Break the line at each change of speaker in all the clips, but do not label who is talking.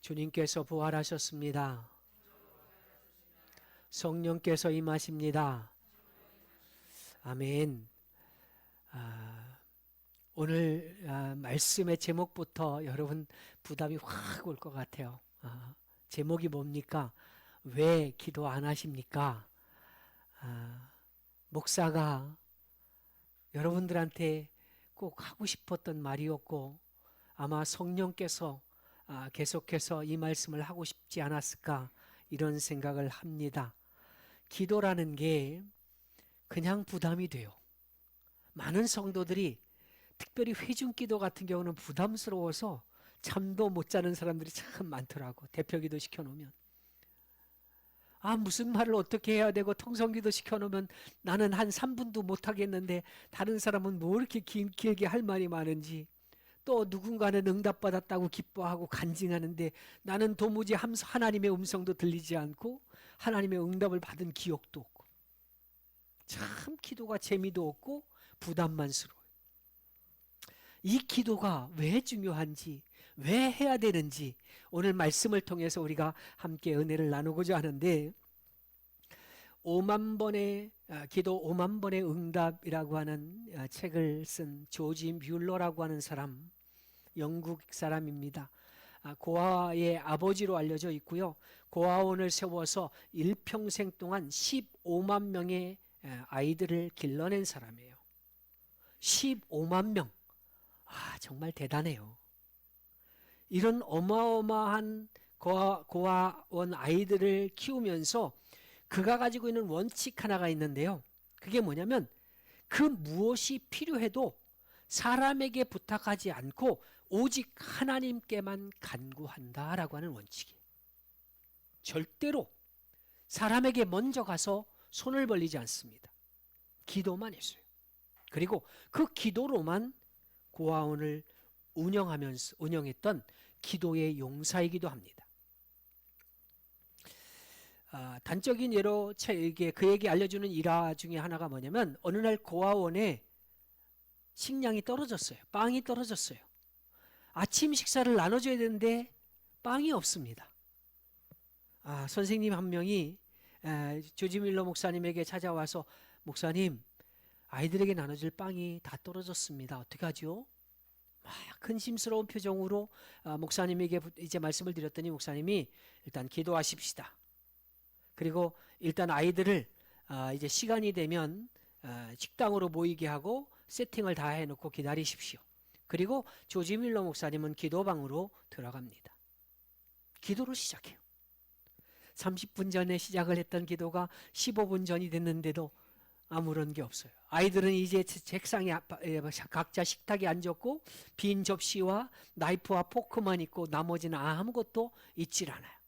주님께서 부활하셨습니다. 성령께서 임하십니다. 아멘. 오늘 말씀의 제목부터 여러분 부담이 확 올 것 같아요. 제목이 뭡니까? 왜 기도 안 하십니까? 목사가 여러분들한테 꼭 하고 싶었던 말이었고 아마 성령께서 계속해서 이 말씀을 하고 싶지 않았을까 이런 생각을 합니다. 기도라는 게 그냥 부담이 돼요. 많은 성도들이 특별히 회중기도 같은 경우는 부담스러워서 잠도 못 자는 사람들이 참 많더라고. 대표기도 시켜놓으면. 무슨 말을 어떻게 해야 되고 통성기도 시켜놓으면 나는 한 3분도 못 하겠는데 다른 사람은 뭐 이렇게 길게 할 말이 많은지, 또 누군가는 응답받았다고 기뻐하고 간증하는데 나는 도무지 하나님의 음성도 들리지 않고 하나님의 응답을 받은 기억도 없고, 참 기도가 재미도 없고 부담만스러워요. 이 기도가 왜 중요한지, 왜 해야 되는지 오늘 말씀을 통해서 우리가 함께 은혜를 나누고자 하는데, 5만 번의 기도 5만 번의 응답이라고 하는 책을 쓴 조지 뮬러라고 하는 사람, 영국 사람입니다. 고아의 아버지로 알려져 있고요. 고아원을 세워서 일평생 동안 15만 명의 아이들을 길러낸 사람이에요. 15만 명. 정말 대단해요. 이런 어마어마한 고아원 아이들을 키우면서 그가 가지고 있는 원칙 하나가 있는데요. 그게 뭐냐면 그 무엇이 필요해도 사람에게 부탁하지 않고 오직 하나님께만 간구한다라고 하는 원칙이에요. 절대로 사람에게 먼저 가서 손을 벌리지 않습니다. 기도만 했어요. 그리고 그 기도로만 고아원을 운영했던 기도의 용사이기도 합니다. 단적인 예로 그에게 알려주는 일화 중에 하나가 뭐냐면, 어느 날 고아원에 식량이 떨어졌어요. 빵이 떨어졌어요. 아침 식사를 나눠줘야 되는데 빵이 없습니다. 선생님 한 명이 조지 밀러 목사님에게 찾아와서, 목사님, 아이들에게 나눠줄 빵이 다 떨어졌습니다. 어떻게 하죠? 근심스러운 표정으로 목사님에게 이제 말씀을 드렸더니 목사님이 일단 기도하십시다. 그리고 일단 아이들을 이제 시간이 되면 식당으로 모이게 하고 세팅을 다 해놓고 기다리십시오. 그리고 조지 밀러 목사님은 기도방으로 들어갑니다. 기도를 시작해요. 30분 전에 시작을 했던 기도가 15분 전이 됐는데도 아무런 게 없어요. 아이들은 이제 책상에 각자 식탁에 앉았고 빈 접시와 나이프와 포크만 있고 나머지는 아무것도 있질 않아요.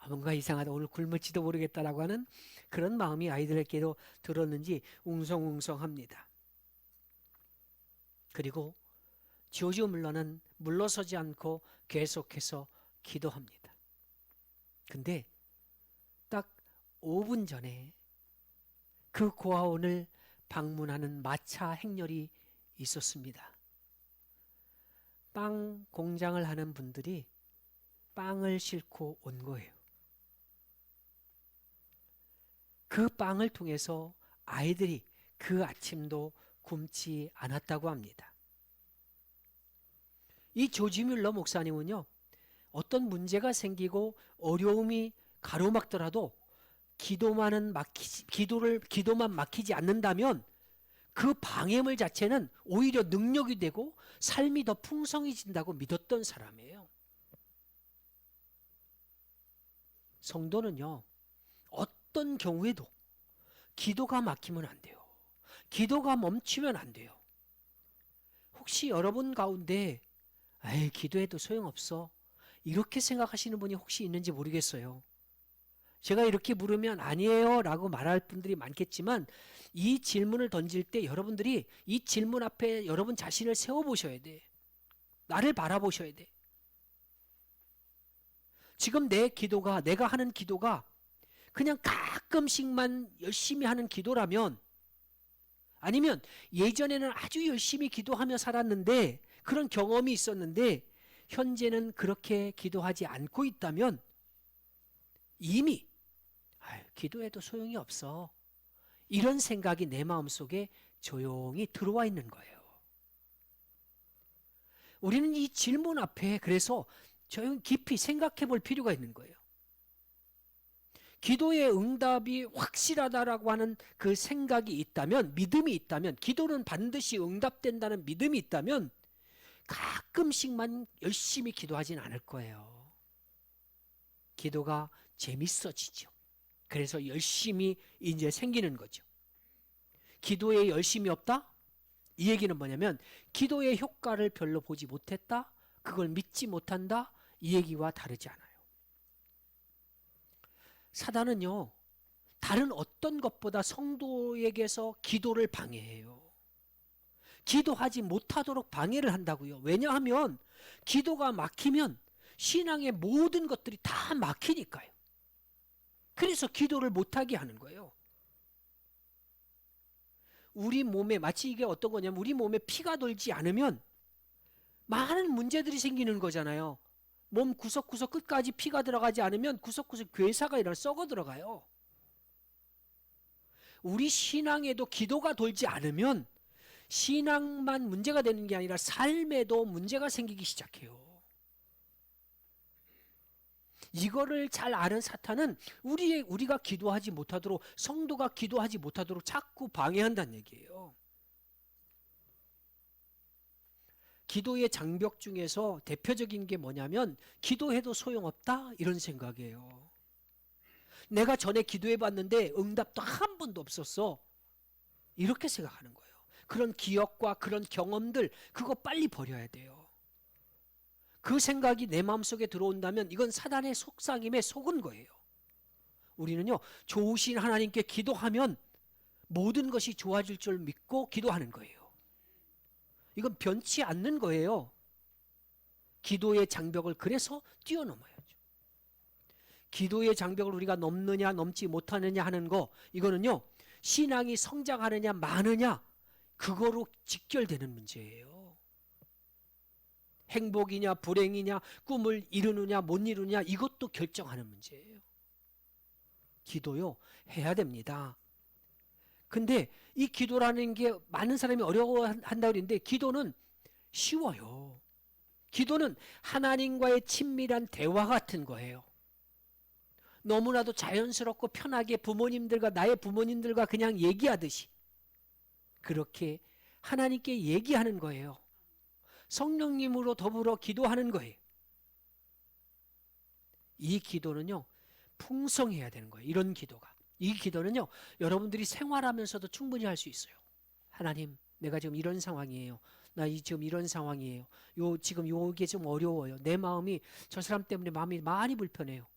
뭔가 이상하다, 오늘 굶을지도 모르겠다라고 하는 그런 마음이 아이들에게도 들었는지 웅성웅성합니다. 그리고 조지 밀러는 물러서지 않고 계속해서 기도합니다. 근데 딱 5분 전에 그 고아원을 방문하는 마차 행렬이 있었습니다. 빵 공장을 하는 분들이 빵을 싣고 온 거예요. 그 빵을 통해서 아이들이 그 아침도 굶지 않았다고 합니다. 이 조지 뮬러 목사님은요, 어떤 문제가 생기고 어려움이 가로막더라도 기도만 막히지 않는다면 그 방해물 자체는 오히려 능력이 되고 삶이 더 풍성해진다고 믿었던 사람이에요. 성도는요, 어떤 경우에도 기도가 막히면 안 돼요. 기도가 멈추면 안 돼요. 혹시 여러분 가운데 기도해도 소용없어, 이렇게 생각하시는 분이 혹시 있는지 모르겠어요. 제가 이렇게 물으면 아니에요 라고 말할 분들이 많겠지만, 이 질문을 던질 때 여러분들이 이 질문 앞에 여러분 자신을 세워보셔야 돼. 나를 바라보셔야 돼. 지금 내가 하는 기도가 그냥 가끔씩만 열심히 하는 기도라면, 아니면 예전에는 아주 열심히 기도하며 살았는데 그런 경험이 있었는데 현재는 그렇게 기도하지 않고 있다면 이미 기도해도 소용이 없어. 이런 생각이 내 마음속에 조용히 들어와 있는 거예요. 우리는 이 질문 앞에 그래서 조용히 깊이 생각해 볼 필요가 있는 거예요. 기도의 응답이 확실하다라고 하는 그 생각이 있다면, 믿음이 있다면, 기도는 반드시 응답된다는 믿음이 있다면 가끔씩만 열심히 기도하진 않을 거예요. 기도가 재밌어지죠. 그래서 열심히 이제 생기는 거죠. 기도에 열심이 없다? 이 얘기는 뭐냐면 기도의 효과를 별로 보지 못했다? 그걸 믿지 못한다? 이 얘기와 다르지 않아요. 사단은요, 다른 어떤 것보다 성도에게서 기도를 방해해요. 기도하지 못하도록 방해를 한다고요. 왜냐하면 기도가 막히면 신앙의 모든 것들이 다 막히니까요. 그래서 기도를 못하게 하는 거예요. 우리 몸에 마치 이게 어떤 거냐면 우리 몸에 피가 돌지 않으면 많은 문제들이 생기는 거잖아요. 몸 구석구석 끝까지 피가 들어가지 않으면 구석구석 괴사가 일어나 썩어 들어가요. 우리 신앙에도 기도가 돌지 않으면 신앙만 문제가 되는 게 아니라 삶에도 문제가 생기기 시작해요. 이거를 잘 아는 사탄은 우리가 기도하지 못하도록, 성도가 기도하지 못하도록 자꾸 방해한다는 얘기예요. 기도의 장벽 중에서 대표적인 게 뭐냐면 기도해도 소용없다 이런 생각이에요. 내가 전에 기도해 봤는데 응답도 한 번도 없었어. 이렇게 생각하는 거예요. 그런 기억과 그런 경험들 그거 빨리 버려야 돼요. 그 생각이 내 마음속에 들어온다면 이건 사단의 속삭임에 속은 거예요. 우리는요, 좋으신 하나님께 기도하면 모든 것이 좋아질 줄 믿고 기도하는 거예요. 이건 변치 않는 거예요. 기도의 장벽을 그래서 뛰어넘어야죠. 기도의 장벽을 우리가 넘느냐 넘지 못하느냐 하는 거, 이거는요, 신앙이 성장하느냐 마느냐 그거로 직결되는 문제예요. 행복이냐 불행이냐 꿈을 이루느냐 못 이루느냐 이것도 결정하는 문제예요. 기도요, 해야 됩니다. 근데 이 기도라는 게 많은 사람이 어려워한다고 그러는데 기도는 쉬워요. 기도는 하나님과의 친밀한 대화 같은 거예요. 너무나도 자연스럽고 편하게 나의 부모님들과 그냥 얘기하듯이 그렇게 하나님께 얘기하는 거예요. 성령님으로 더불어 기도하는 거예요. 이 기도는요, 풍성해야 되는 거예요. 이런 기도가. 이 기도는요, 여러분들이 생활하면서도 충분히 할 수 있어요. 하나님, 내가 지금 이런 상황이에요. 나 지금 이런 상황이에요. 지금 요게 좀 어려워요. 내 마음이 저 사람 때문에 마음이 많이 불편해요.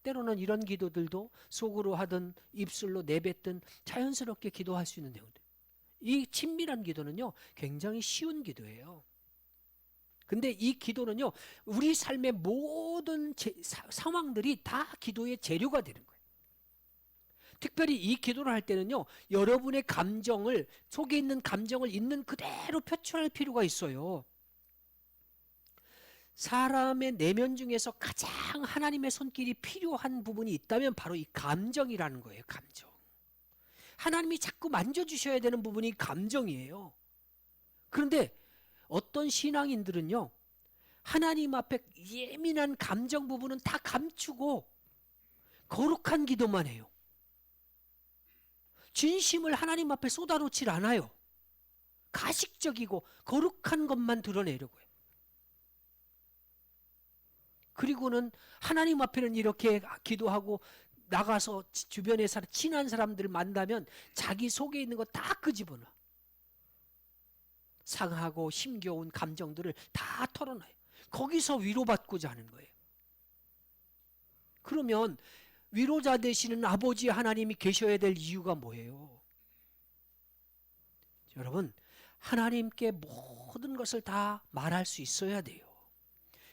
때로는 이런 기도들도 속으로 하든 입술로 내뱉든 자연스럽게 기도할 수 있는 내용들. 이 친밀한 기도는요, 굉장히 쉬운 기도예요. 근데 이 기도는요, 우리 삶의 모든 상황들이 다 기도의 재료가 되는 거예요. 특별히 이 기도를 할 때는요, 여러분의 감정을, 속에 있는 감정을 있는 그대로 표출할 필요가 있어요. 사람의 내면 중에서 가장 하나님의 손길이 필요한 부분이 있다면 바로 이 감정이라는 거예요. 감정. 하나님이 자꾸 만져주셔야 되는 부분이 감정이에요. 그런데 어떤 신앙인들은요, 하나님 앞에 예민한 감정 부분은 다 감추고 거룩한 기도만 해요. 진심을 하나님 앞에 쏟아놓질 않아요. 가식적이고 거룩한 것만 드러내려고 해요. 그리고는 하나님 앞에는 이렇게 기도하고 나가서 주변에 친한 사람들 만나면 자기 속에 있는 거 다 끄집어놔. 상하고 힘겨운 감정들을 다 털어놔요. 거기서 위로받고자 하는 거예요. 그러면 위로자 되시는 아버지 하나님이 계셔야 될 이유가 뭐예요? 여러분, 하나님께 모든 것을 다 말할 수 있어야 돼요.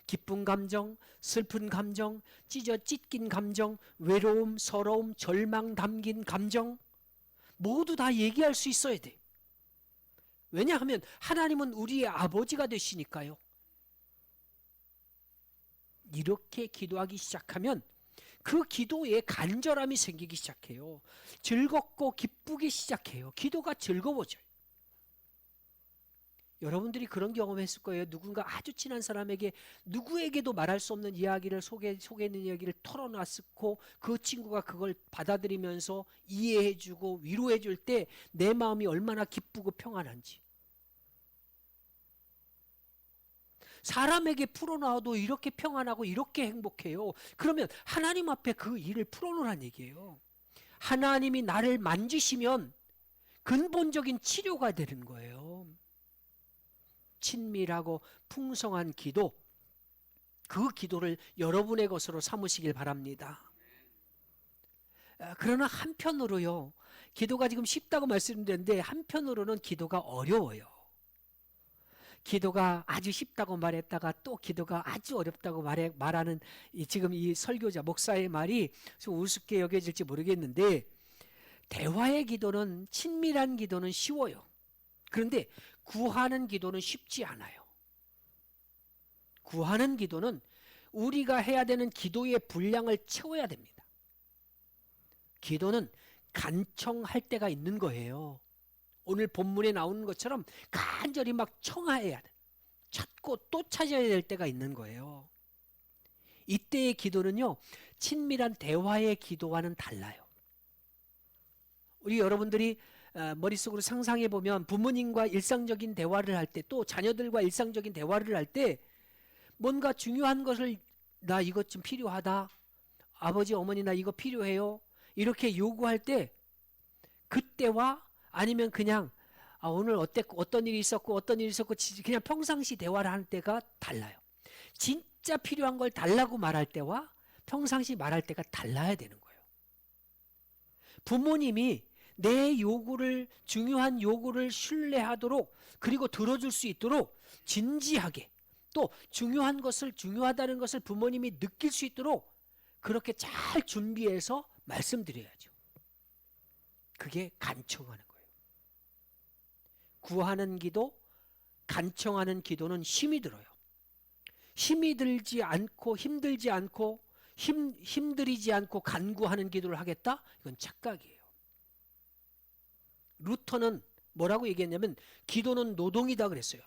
기쁜 감정, 슬픈 감정, 찢긴 감정, 외로움, 서러움, 절망 담긴 감정 모두 다 얘기할 수 있어야 돼. 왜냐하면 하나님은 우리의 아버지가 되시니까요. 이렇게 기도하기 시작하면 그 기도에 간절함이 생기기 시작해요. 즐겁고 기쁘기 시작해요. 기도가 즐거워져요. 여러분들이 그런 경험했을 거예요. 누군가 아주 친한 사람에게 누구에게도 말할 수 없는 이야기를 속에 있는 이야기를 털어놨고 그 친구가 그걸 받아들이면서 이해해주고 위로해줄 때 내 마음이 얼마나 기쁘고 평안한지. 사람에게 풀어놔도 이렇게 평안하고 이렇게 행복해요. 그러면 하나님 앞에 그 일을 풀어놓으란 얘기예요. 하나님이 나를 만지시면 근본적인 치료가 되는 거예요. 친밀하고 풍성한 기도, 그 기도를 여러분의 것으로 삼으시길 바랍니다. 그러나 한편으로요, 기도가 지금 쉽다고 말씀드렸는데 한편으로는 기도가 어려워요. 기도가 아주 쉽다고 말했다가 또 기도가 아주 어렵다고 말하는 지금 이 설교자 목사의 말이 좀 우습게 여겨질지 모르겠는데, 대화의 기도는, 친밀한 기도는 쉬워요. 그런데 구하는 기도는 쉽지 않아요. 구하는 기도는 우리가 해야 되는 기도의 분량을 채워야 됩니다. 기도는 간청할 때가 있는 거예요. 오늘 본문에 나오는 것처럼 간절히 막 청하해야 돼. 찾고 또 찾아야 될 때가 있는 거예요. 이때의 기도는요, 친밀한 대화의 기도와는 달라요. 우리 여러분들이 머릿속으로 상상해 보면 부모님과 일상적인 대화를 할 때, 또 자녀들과 일상적인 대화를 할 때 뭔가 중요한 것을, 나 이것 좀 필요하다, 아버지 어머니 나 이거 필요해요, 이렇게 요구할 때 그때와 아니면 그냥 오늘 어떤 일이 있었고 그냥 평상시 대화를 하는 때가 달라요. 진짜 필요한 걸 달라고 말할 때와 평상시 말할 때가 달라야 되는 거예요. 부모님이 내 요구를, 중요한 요구를 신뢰하도록, 그리고 들어줄 수 있도록 진지하게, 또 중요하다는 것을 부모님이 느낄 수 있도록 그렇게 잘 준비해서 말씀드려야죠. 그게 간청하는 거예요. 구하는 기도, 간청하는 기도는 힘이 들어요. 힘이 들지 않고 힘들지 않고 힘들이지 않고 간구하는 기도를 하겠다? 이건 착각이에요. 루터는 뭐라고 얘기했냐면 기도는 노동이다 그랬어요.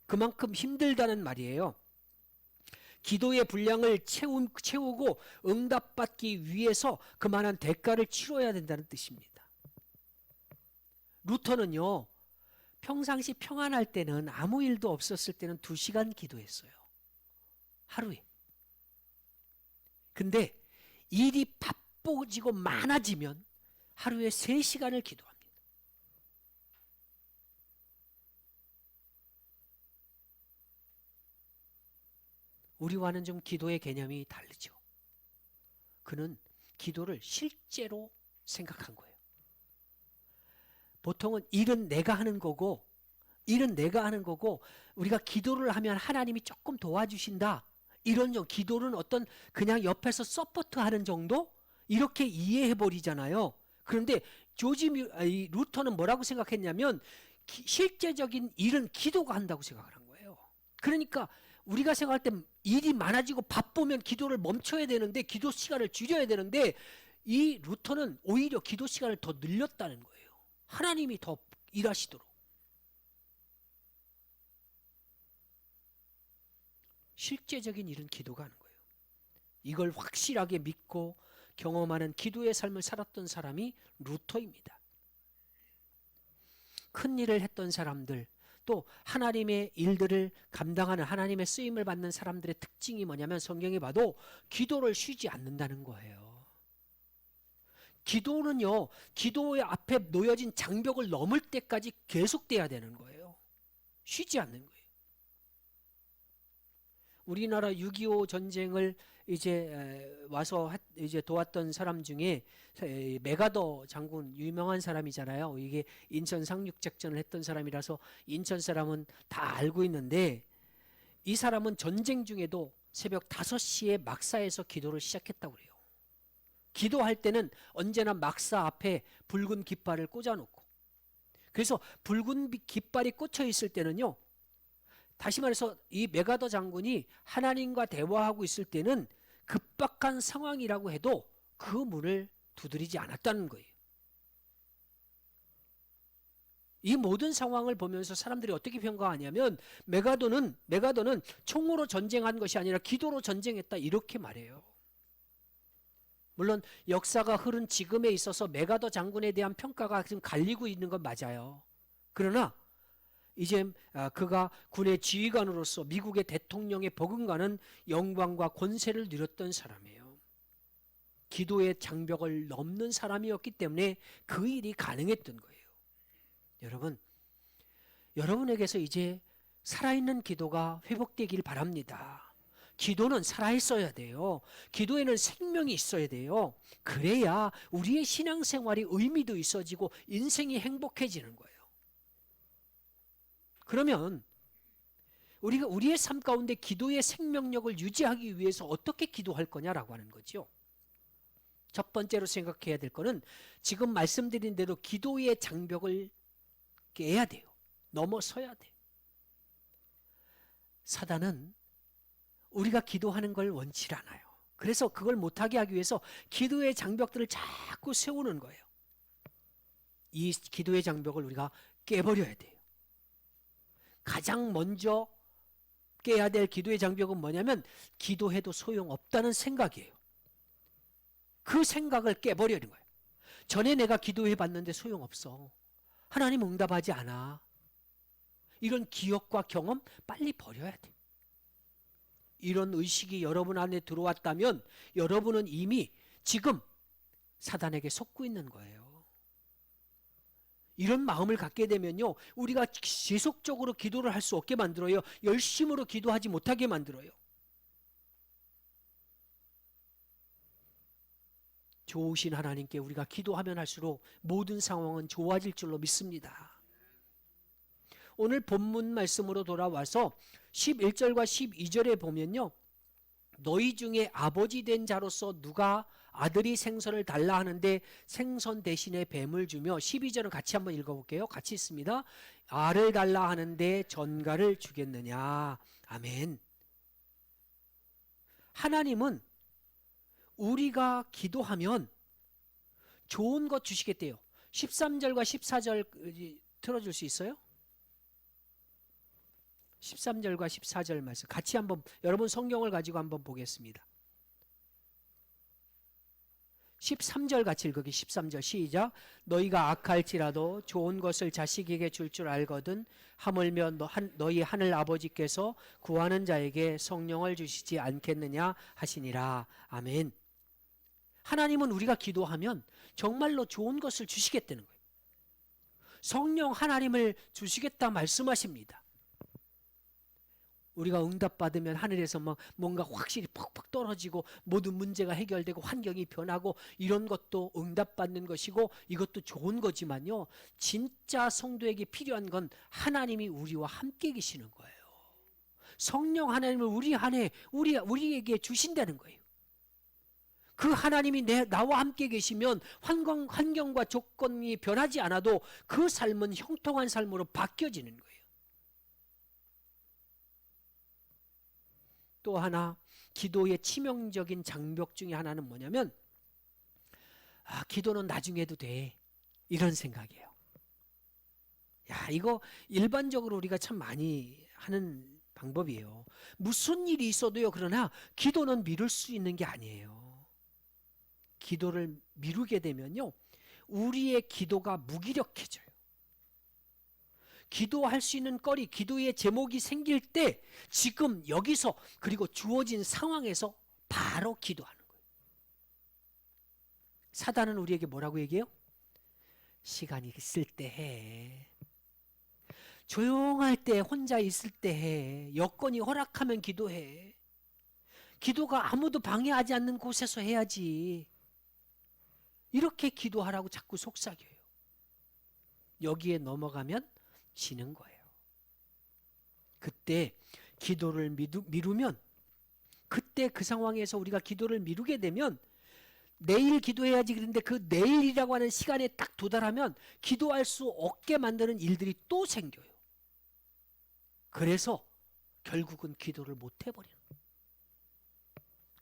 그만큼 힘들다는 말이에요. 기도의 분량을 채우고 응답받기 위해서 그만한 대가를 치러야 된다는 뜻입니다. 루터는요, 평상시 평안할 때는, 아무 일도 없었을 때는 2시간 기도했어요. 하루에. 근데 일이 바빠지고 많아지면 하루에 3시간을 기도합니다. 우리와는 좀 기도의 개념이 다르죠. 그는 기도를 실제로 생각한 거예요. 보통은 일은 내가 하는 거고 우리가 기도를 하면 하나님이 조금 도와주신다, 이런 기도는 어떤 그냥 옆에서 서포트하는 정도, 이렇게 이해해버리잖아요. 그런데 루터는 뭐라고 생각했냐면 실제적인 일은 기도가 한다고 생각을 한 거예요. 그러니까 우리가 생각할 때 일이 많아지고 바쁘면 기도를 멈춰야 되는데, 기도 시간을 줄여야 되는데, 이 루터는 오히려 기도 시간을 더 늘렸다는 거예요. 하나님이 더 일하시도록. 실제적인 일은 기도가 하는 거예요. 이걸 확실하게 믿고 경험하는 기도의 삶을 살았던 사람이 루터입니다. 큰 일을 했던 사람들, 또 하나님의 일들을 감당하는, 하나님의 쓰임을 받는 사람들의 특징이 뭐냐면, 성경에 봐도 기도를 쉬지 않는다는 거예요. 기도는요, 기도의 앞에 놓여진 장벽을 넘을 때까지 계속돼야 되는 거예요. 쉬지 않는 거예요. 우리나라 6.25 전쟁을 와서 도왔던 사람 중에 메가더 장군, 유명한 사람이잖아요. 이게 인천 상륙작전을 했던 사람이라서 인천 사람은 다 알고 있는데, 이 사람은 전쟁 중에도 새벽 5시에 막사에서 기도를 시작했다고 그래요. 기도할 때는 언제나 막사 앞에 붉은 깃발을 꽂아놓고, 그래서 붉은 깃발이 꽂혀 있을 때는요, 다시 말해서 이 메가더 장군이 하나님과 대화하고 있을 때는 급박한 상황이라고 해도 그 문을 두드리지 않았다는 거예요. 이 모든 상황을 보면서 사람들이 어떻게 평가하냐면 메가더는 총으로 전쟁한 것이 아니라 기도로 전쟁했다 이렇게 말해요. 물론 역사가 흐른 지금에 있어서 메가더 장군에 대한 평가가 지금 갈리고 있는 건 맞아요. 그러나 이제 그가 군의 지휘관으로서 미국의 대통령에 버금가는 영광과 권세를 누렸던 사람이에요. 기도의 장벽을 넘는 사람이었기 때문에 그 일이 가능했던 거예요. 여러분, 여러분에게서 이제 살아있는 기도가 회복되길 바랍니다. 기도는 살아있어야 돼요. 기도에는 생명이 있어야 돼요. 그래야 우리의 신앙생활이 의미도 있어지고 인생이 행복해지는 거예요. 그러면 우리가 우리의 삶 가운데 기도의 생명력을 유지하기 위해서 어떻게 기도할 거냐라고 하는 거죠. 첫 번째로 생각해야 될 거는 지금 말씀드린 대로 기도의 장벽을 깨야 돼요. 넘어서야 돼요. 사단은 우리가 기도하는 걸 원치 않아요. 그래서 그걸 못하게 하기 위해서 기도의 장벽들을 자꾸 세우는 거예요. 이 기도의 장벽을 우리가 깨버려야 돼요. 가장 먼저 깨야 될 기도의 장벽은 뭐냐면 기도해도 소용없다는 생각이에요. 그 생각을 깨버리는 거예요. 전에 내가 기도해 봤는데 소용없어. 하나님 응답하지 않아. 이런 기억과 경험 빨리 버려야 돼. 이런 의식이 여러분 안에 들어왔다면 여러분은 이미 지금 사단에게 속고 있는 거예요. 이런 마음을 갖게 되면요, 우리가 지속적으로 기도를 할 수 없게 만들어요. 열심으로 기도하지 못하게 만들어요. 좋으신 하나님께 우리가 기도하면 할수록 모든 상황은 좋아질 줄로 믿습니다. 오늘 본문 말씀으로 돌아와서 11절과 12절에 보면요, 너희 중에 아버지 된 자로서 누가 아들이 생선을 달라 하는데 생선 대신에 뱀을 주며, 12절은 같이 한번 읽어볼게요. 같이 있습니다. 알을 달라 하는데 전갈을 주겠느냐. 아멘. 하나님은 우리가 기도하면 좋은 것 주시겠대요. 13절과 14절 틀어줄 수 있어요? 13절과 14절 말씀 같이 한번 여러분 성경을 가지고 한번 보겠습니다. 13절 같이 읽기. 13절 시작. 너희가 악할지라도 좋은 것을 자식에게 줄 줄 알거든 하물며 너희 하늘 아버지께서 구하는 자에게 성령을 주시지 않겠느냐 하시니라. 아멘. 하나님은 우리가 기도하면 정말로 좋은 것을 주시겠다는 거예요. 성령 하나님을 주시겠다 말씀하십니다. 우리가 응답받으면 하늘에서 막 뭔가 확실히 퍽퍽 떨어지고 모든 문제가 해결되고 환경이 변하고 이런 것도 응답받는 것이고 이것도 좋은 거지만요, 진짜 성도에게 필요한 건 하나님이 우리와 함께 계시는 거예요. 성령 하나님을 우리 안에 우리에게 주신다는 거예요. 그 하나님이 나와 함께 계시면 환경과 조건이 변하지 않아도 그 삶은 형통한 삶으로 바뀌어지는 거예요. 또 하나 기도의 치명적인 장벽 중에 하나는 뭐냐면 기도는 나중에 해도 돼, 이런 생각이에요. 이거 일반적으로 우리가 참 많이 하는 방법이에요. 무슨 일이 있어도요, 그러나 기도는 미룰 수 있는 게 아니에요. 기도를 미루게 되면요, 우리의 기도가 무기력해져요. 기도할 수 있는 거리, 기도의 제목이 생길 때 지금 여기서 그리고 주어진 상황에서 바로 기도하는 거예요. 사단은 우리에게 뭐라고 얘기해요? 시간이 있을 때 해. 조용할 때, 혼자 있을 때 해. 여건이 허락하면 기도해. 기도가 아무도 방해하지 않는 곳에서 해야지. 이렇게 기도하라고 자꾸 속삭여요. 여기에 넘어가면 지는 거예요. 그때 기도를 미루면, 그때 그 상황에서 우리가 기도를 미루게 되면 내일 기도해야지 그런데 그 내일이라고 하는 시간에 딱 도달하면 기도할 수 없게 만드는 일들이 또 생겨요. 그래서 결국은 기도를 못 해버리는 거예요.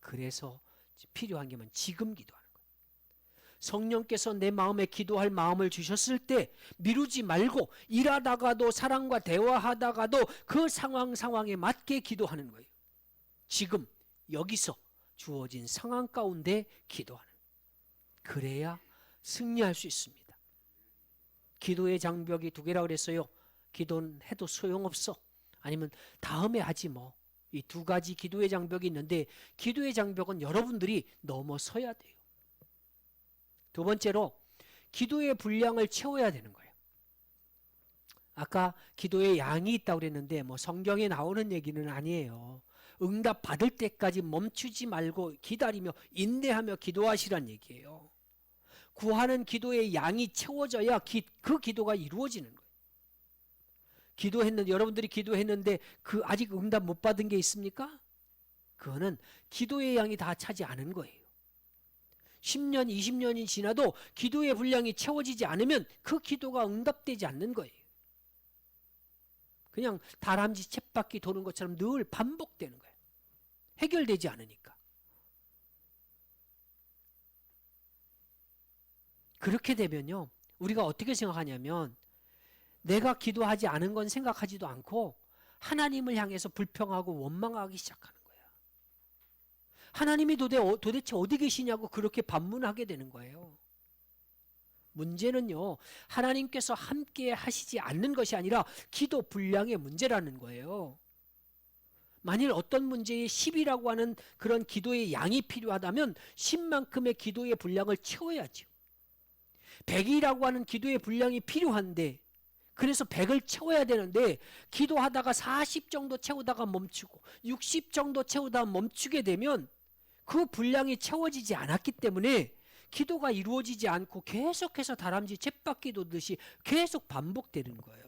그래서 필요한 게 지금 기도하는 거예요. 성령께서 내 마음에 기도할 마음을 주셨을 때 미루지 말고 일하다가도 사람과 대화하다가도 그 상황에 맞게 기도하는 거예요. 지금 여기서 주어진 상황 가운데 기도하는 거예요. 그래야 승리할 수 있습니다. 기도의 장벽이 2개라고 그랬어요. 기도는 해도 소용없어. 아니면 다음에 하지 뭐. 이 2가지 기도의 장벽이 있는데 기도의 장벽은 여러분들이 넘어서야 돼요. 2번째로 기도의 분량을 채워야 되는 거예요. 아까 기도의 양이 있다고 그랬는데 성경에 나오는 얘기는 아니에요. 응답 받을 때까지 멈추지 말고 기다리며 인내하며 기도하시란 얘기예요. 구하는 기도의 양이 채워져야 그 기도가 이루어지는 거예요. 여러분들이 기도했는데 아직 응답 못 받은 게 있습니까? 그거는 기도의 양이 다 차지 않은 거예요. 10년, 20년이 지나도 기도의 분량이 채워지지 않으면 그 기도가 응답되지 않는 거예요. 그냥 다람쥐 쳇바퀴 도는 것처럼 늘 반복되는 거예요. 해결되지 않으니까. 그렇게 되면요, 우리가 어떻게 생각하냐면 내가 기도하지 않은 건 생각하지도 않고 하나님을 향해서 불평하고 원망하기 시작하는 거야. 하나님이 도대체 어디 계시냐고 그렇게 반문하게 되는 거예요. 문제는요, 하나님께서 함께 하시지 않는 것이 아니라 기도 분량의 문제라는 거예요. 만일 어떤 문제에 10이라고 하는 그런 기도의 양이 필요하다면 10만큼의 기도의 분량을 채워야죠. 100이라고 하는 기도의 분량이 필요한데 그래서 100을 채워야 되는데 기도하다가 40 정도 채우다가 멈추고 60 정도 채우다가 멈추게 되면 그 분량이 채워지지 않았기 때문에 기도가 이루어지지 않고 계속해서 다람쥐 쳇바퀴 도듯이 계속 반복되는 거예요.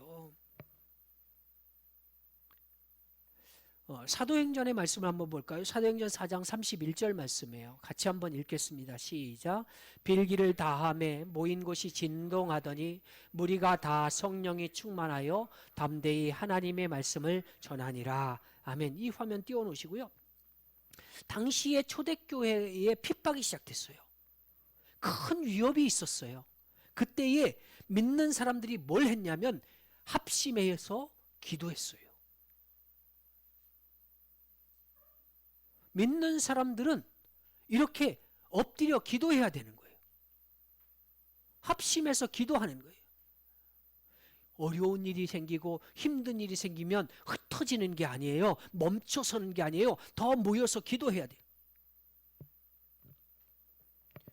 사도행전의 말씀을 한번 볼까요? 사도행전 4장 31절 말씀이에요. 같이 한번 읽겠습니다. 시작. 빌기를 다하매 모인 곳이 진동하더니 무리가 다 성령이 충만하여 담대히 하나님의 말씀을 전하니라. 아멘. 이 화면 띄워놓으시고요. 당시에 초대교회에 핍박이 시작됐어요. 큰 위협이 있었어요. 그때에 믿는 사람들이 뭘 했냐면 합심해서 기도했어요. 믿는 사람들은 이렇게 엎드려 기도해야 되는 거예요. 합심해서 기도하는 거예요. 어려운 일이 생기고 힘든 일이 생기면 흩어지는 게 아니에요. 멈춰서는 게 아니에요. 더 모여서 기도해야 돼요.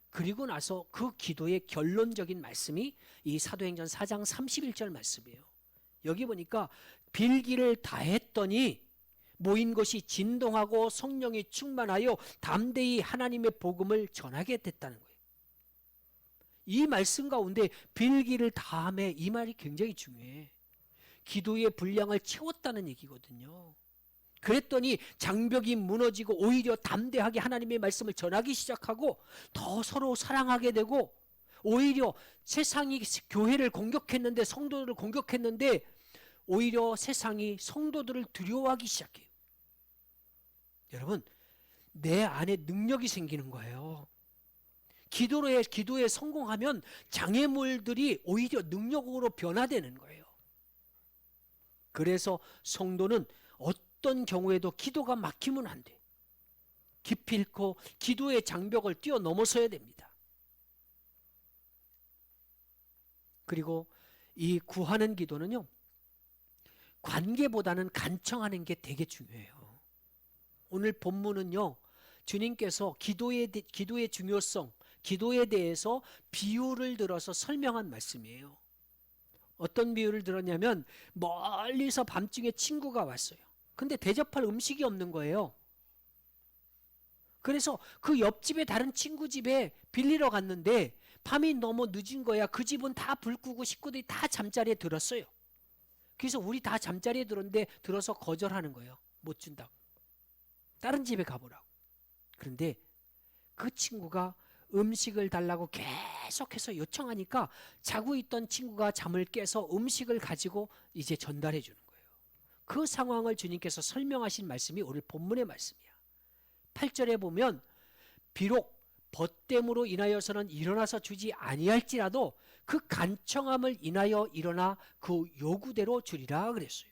그리고 나서 그 기도의 결론적인 말씀이 이 사도행전 4장 31절 말씀이에요. 여기 보니까 빌기를 다했더니 모인 것이 진동하고 성령이 충만하여 담대히 하나님의 복음을 전하게 됐다는 거예요. 이 말씀 가운데 빌기를 다함에 이 말이 굉장히 중요해. 기도의 분량을 채웠다는 얘기거든요. 그랬더니 장벽이 무너지고 오히려 담대하게 하나님의 말씀을 전하기 시작하고 더 서로 사랑하게 되고 오히려 세상이 교회를 공격했는데 성도들을 공격했는데 오히려 세상이 성도들을 두려워하기 시작해요. 여러분, 내 안에 능력이 생기는 거예요. 기도에 성공하면 장애물들이 오히려 능력으로 변화되는 거예요. 그래서 성도는 어떤 경우에도 기도가 막히면 안 돼. 기필코 기도의 장벽을 뛰어넘어서야 됩니다. 그리고 이 구하는 기도는요, 관계보다는 간청하는 게 되게 중요해요. 오늘 본문은요, 주님께서 기도의 중요성, 기도에 대해서 비유를 들어서 설명한 말씀이에요. 어떤 비유를 들었냐면 멀리서 밤중에 친구가 왔어요. 근데 대접할 음식이 없는 거예요. 그래서 그 옆집에 다른 친구 집에 빌리러 갔는데 밤이 너무 늦은 거야. 그 집은 다 불 끄고 식구들이 다 잠자리에 들었어요. 그래서 우리 다 잠자리에 들어서 거절하는 거예요. 못 준다고. 다른 집에 가보라고. 그런데 그 친구가 음식을 달라고 계속해서 요청하니까 자고 있던 친구가 잠을 깨서 음식을 가지고 이제 전달해 주는 거예요. 그 상황을 주님께서 설명하신 말씀이 오늘 본문의 말씀이야. 8절에 보면 비록 벗됨으로 인하여서는 일어나서 주지 아니할지라도 그 간청함을 인하여 일어나 그 요구대로 주리라 그랬어요.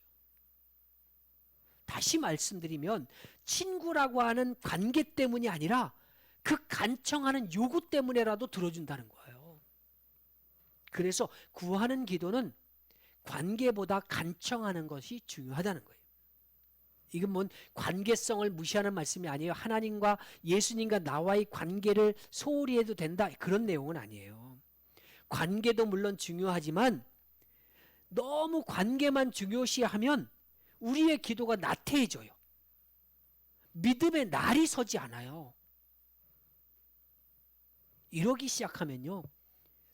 다시 말씀드리면 친구라고 하는 관계 때문이 아니라 그 간청하는 요구 때문에라도 들어준다는 거예요. 그래서 구하는 기도는 관계보다 간청하는 것이 중요하다는 거예요. 이건 뭔 관계성을 무시하는 말씀이 아니에요. 하나님과 예수님과 나와의 관계를 소홀히 해도 된다, 그런 내용은 아니에요. 관계도 물론 중요하지만 너무 관계만 중요시하면 우리의 기도가 나태해져요. 믿음의 날이 서지 않아요. 이러기 시작하면요,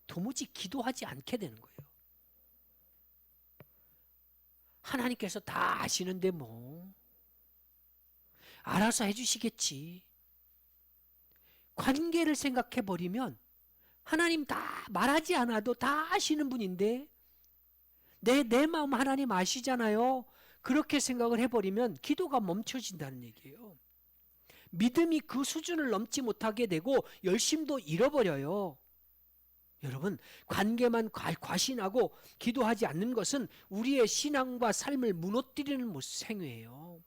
도무지 기도하지 않게 되는 거예요. 하나님께서 다 아시는데 뭐 알아서 해주시겠지. 관계를 생각해버리면 하나님 다 말하지 않아도 다 아시는 분인데 내 마음 하나님 아시잖아요. 그렇게 생각을 해버리면 기도가 멈춰진다는 얘기예요. 믿음이 그 수준을 넘지 못하게 되고 열심도 잃어버려요. 여러분, 관계만 과신하고 기도하지 않는 것은 우리의 신앙과 삶을 무너뜨리는 행위예요.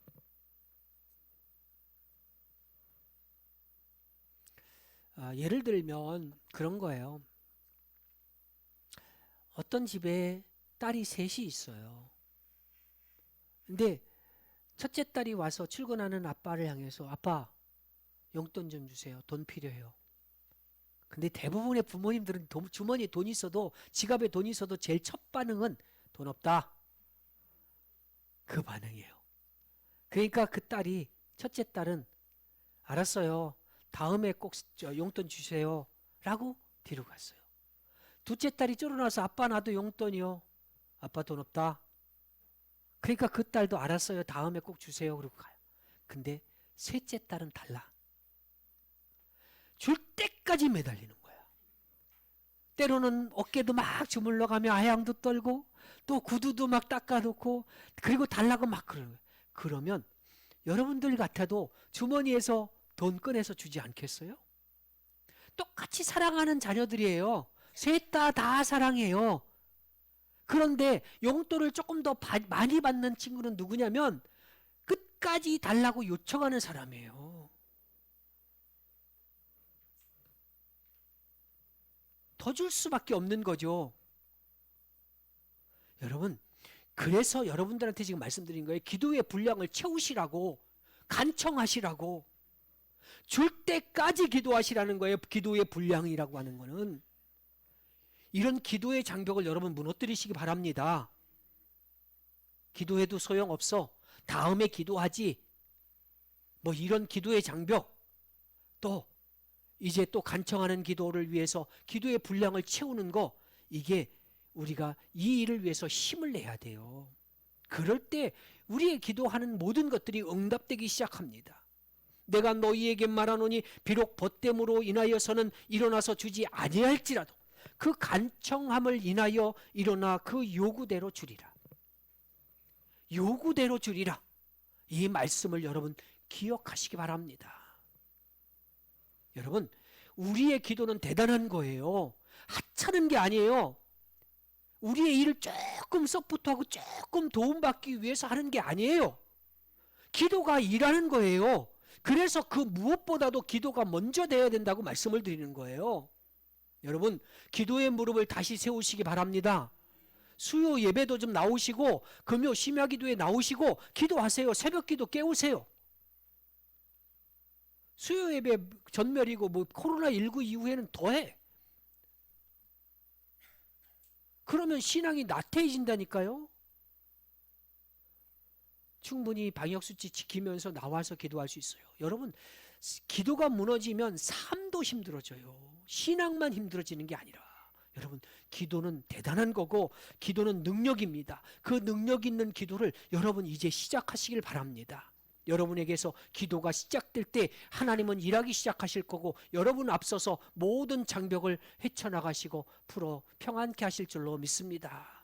예를 들면 그런 거예요. 어떤 집에 딸이 셋이 있어요. 근데 첫째 딸이 와서 출근하는 아빠를 향해서 아빠, 용돈 좀 주세요. 돈 필요해요. 근데 대부분의 부모님들은 주머니에 돈이 있어도, 지갑에 돈이 있어도 제일 첫 반응은 돈 없다, 그 반응이에요. 그러니까 그 딸이, 첫째 딸은 알았어요, 다음에 꼭 용돈 주세요 라고 뒤로 갔어요. 둘째 딸이 쫄아나서 아빠 나도 용돈이요. 아빠 돈 없다. 그러니까 그 딸도 알았어요, 다음에 꼭 주세요 그러고 가요. 근데 셋째 딸은 달라. 줄 때까지 매달리는 거야. 때로는 어깨도 막 주물러 가며 아양도 떨고 또 구두도 막 닦아놓고 그리고 달라고 막 그러는 거예요. 그러면 여러분들 같아도 주머니에서 돈 꺼내서 주지 않겠어요? 똑같이 사랑하는 자녀들이에요. 셋 다 사랑해요. 그런데 용돈을 조금 더 많이 받는 친구는 누구냐면 끝까지 달라고 요청하는 사람이에요. 더 줄 수밖에 없는 거죠. 여러분, 그래서 여러분들한테 지금 말씀드린 거예요. 기도의 분량을 채우시라고, 간청하시라고, 줄 때까지 기도하시라는 거예요. 기도의 분량이라고 하는 거는. 이런 기도의 장벽을 여러분 무너뜨리시기 바랍니다. 기도해도 소용없어, 다음에 기도하지, 뭐 이런 기도의 장벽, 또 이제 또 간청하는 기도를 위해서 기도의 분량을 채우는 거, 이게 우리가 이 일을 위해서 힘을 내야 돼요. 그럴 때 우리의 기도하는 모든 것들이 응답되기 시작합니다. 내가 너희에게 말하노니 비록 벗됨으로 인하여서는 일어나서 주지 아니할지라도 그 간청함을 인하여 일어나 그 요구대로 주리라. 요구대로 주리라. 이 말씀을 여러분 기억하시기 바랍니다. 여러분, 우리의 기도는 대단한 거예요. 하찮은 게 아니에요. 우리의 일을 조금 서포트하고 조금 도움받기 위해서 하는 게 아니에요. 기도가 일하는 거예요. 그래서 그 무엇보다도 기도가 먼저 돼야 된다고 말씀을 드리는 거예요. 여러분, 기도의 무릎을 다시 세우시기 바랍니다. 수요 예배도 좀 나오시고 금요 심야 기도에 나오시고 기도하세요. 새벽 기도 깨우세요. 수요 예배 전멸이고 뭐 코로나19 이후에는 더해. 그러면 신앙이 나태해진다니까요. 충분히 방역수칙 지키면서 나와서 기도할 수 있어요. 여러분, 기도가 무너지면 삶도 힘들어져요. 신앙만 힘들어지는 게 아니라, 여러분, 기도는 대단한 거고 기도는 능력입니다. 그 능력 있는 기도를 여러분 이제 시작하시길 바랍니다. 여러분에게서 기도가 시작될 때 하나님은 일하기 시작하실 거고 여러분 앞서서 모든 장벽을 헤쳐나가시고 풀어 평안케 하실 줄로 믿습니다.